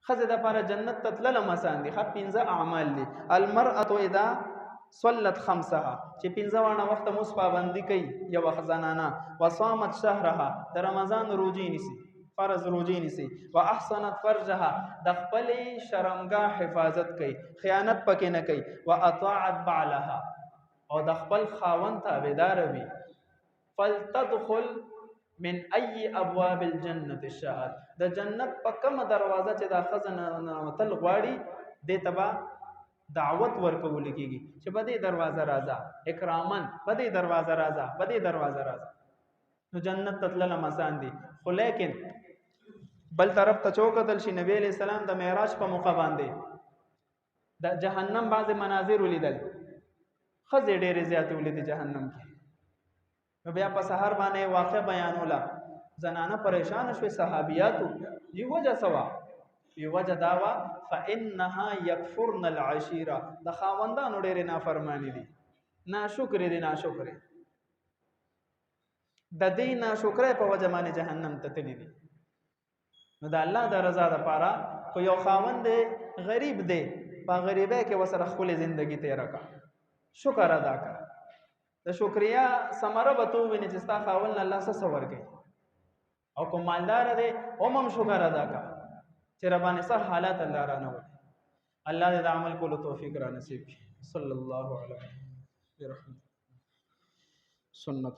خزه د لپاره جنت تتلل مسان دي خ پنځه اعمال دي المرأه اذا صلت خمسها چې پنځه وانه وخت موس پابندي کوي یو خزانانه وصامت شهرها د رمضان روزي نيسي فرض روزي نيسي واحسنت فرجها د خپل شرمګاه حفاظت کوي خیانت پکې نه کوي واطاعت بعلها او د خپل خاوند تابعدار وي فلتدخل من اي ابواب الجنه الشاءت د جنت په کومه دروازه چې د خزانه متل غواړي د تبا دعوت ورکول کیږي چې بده دروازه راځه اکرامن بده دروازه راځه بده دروازه راځه نو جنت تتلل مسان دي خو لیکن بل طرف ته چوکدل شي نبی علیہ السلام د معراج په موقع باندې د جهنم بعض مناظر ولیدل خزه ډېرې زیاتې ولیدل جهنم کې نو بیا په سحر باندې واقع بیانولا زنانه پریشان شوه صحابیاتو دی وجه سوا په وجه داوا فانها يكفرن العشيره د خاوندانو ډېر نافرمانی دي ناشکر دي ناشکر د دې ناشکرې په وجه باندې جهنم ته تللی دي نو د الله د رضا لپاره خو یو خاوند غریب دی په غریبه کې وسره خپل ژوندۍ تیر کا شکر ادا کا د شکریا ثمره به تو ویني چې ستا خاوند الله سره صبر کوي او کوم مالدار دی هم شکر ادا کا چې ربانه صح حالات الله را نه وي الله دې عمل کولو توفیق را نصیب کړي صلی الله علیه برحمت سنت